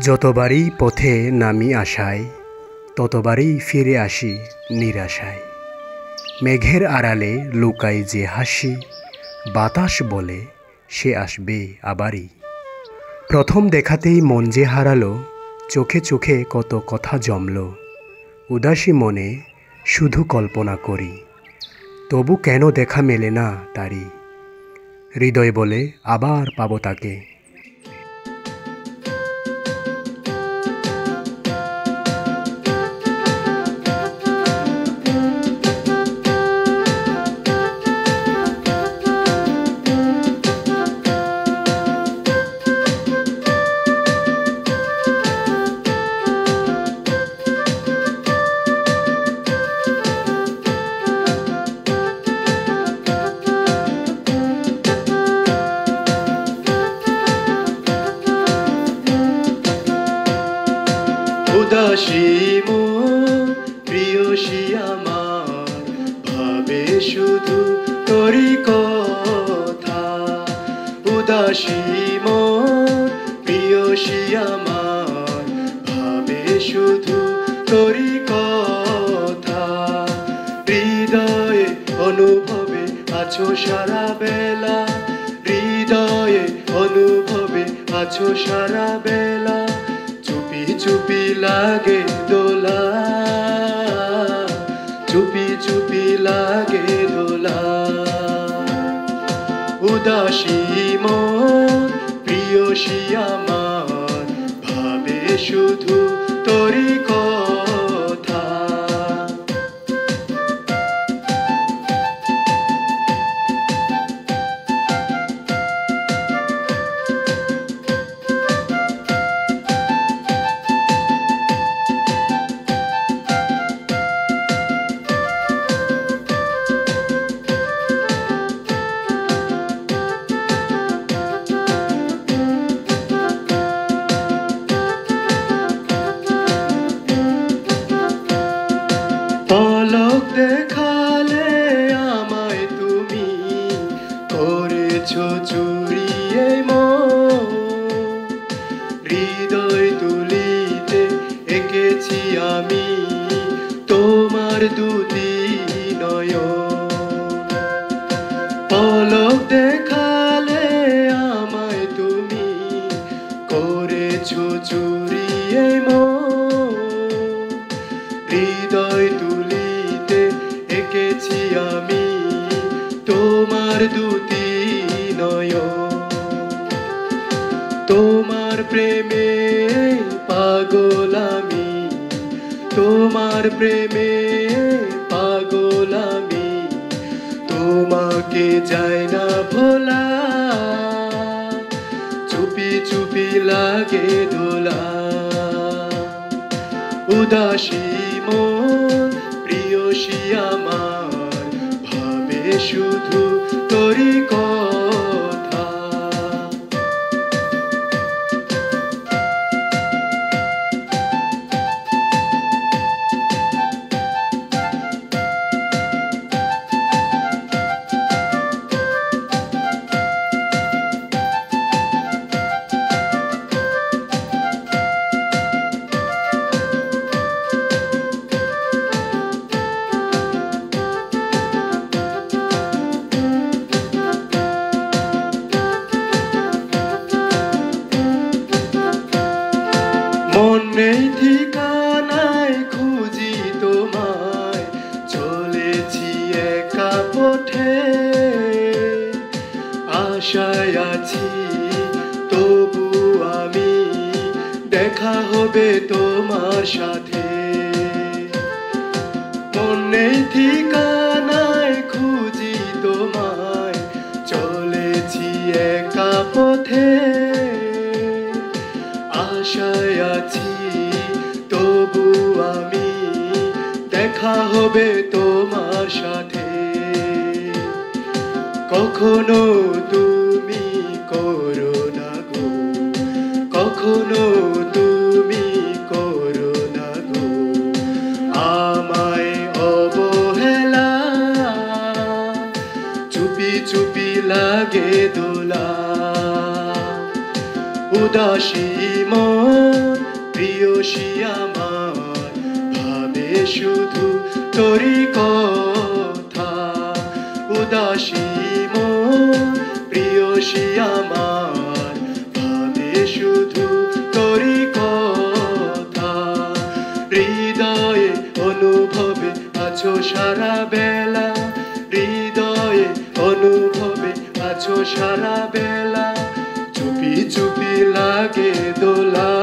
যতবারই পথে নামি আশায় ততবারই ফিরে আসি নিরাশায়। মেঘের আড়ালে লুকাই যে হাসি, বাতাস বলে সে আসবে আবারই। প্রথম দেখাতেই মন যে হারালো, চোখে চোখে কত কথা জমল। উদাসী মনে শুধু কল্পনা করি, তবু কেন দেখা মেলে না তারি। হৃদয় বলে আবার পাবো তাকে। উদাসী মন প্রিয়সী আমার, ভাবে শুধু তোরই কথা। উদাসী মন প্রিয়সী আমার, ভাবে শুধু তোরই কথা। হৃদয়ে অনুভবে আছো সারা বেলা, হৃদয়ে অনুভবে আছো সারা বেলা। চুপি চুপি লাগে দোলা, চুপি চুপি লাগে দোলা। উদাসী মন প্রিয়সী আমার, ভাবে শুধু তোরই কথা। পলক দেখালে আমায় তুমি, করেছো চুরি এই মন। হৃদয় তুলিতে এঁকেছি আমি তোমার দুটি নয়ন। পলক দেখালে আমায় তুমি, করেছো চুরি এই মন। হৃদয় তুলিতে এঁকেছি আমি তোমার দুটি নয়ন। তোমার প্রেমে পাগল আমি, তোমার প্রেমে পাগল আমি। তোমাকে যায় না ভোলা, চুপি চুপি লাগে দোলা। উদাসী মন প্রিয়সী আমার, ভাবে শুধু তোরই কথা। মন নেই ঠিকানায় খুঁজি তোমায়, চলেছি একা পথে। আশায় আছি তবু আমি, দেখা হবে তোমার সাথে। মন নেই ঠিকানায় খুঁজি তোমায়, চলেছি একা পথে। আশায় আছি তবু আমি, দেখা হবে তোমার সাথে। কখনো তুমি করো না গো, কখনো তুমি করো না গো আমায় অবহেলা। চুপি চুপি লাগে দোলা, উদাসী মন প্রিয়সী আমার ভাবে শুধু তোরি কথা। উদাসী মন প্রিয়সী আমার ভাবে শুধু তোরি কথা। হৃদয়ে অনুভবে আছো সারা বেলা, হৃদয়ে অনুভবে আছো সারা বেলা। চুপি চুপি লাগে দোলা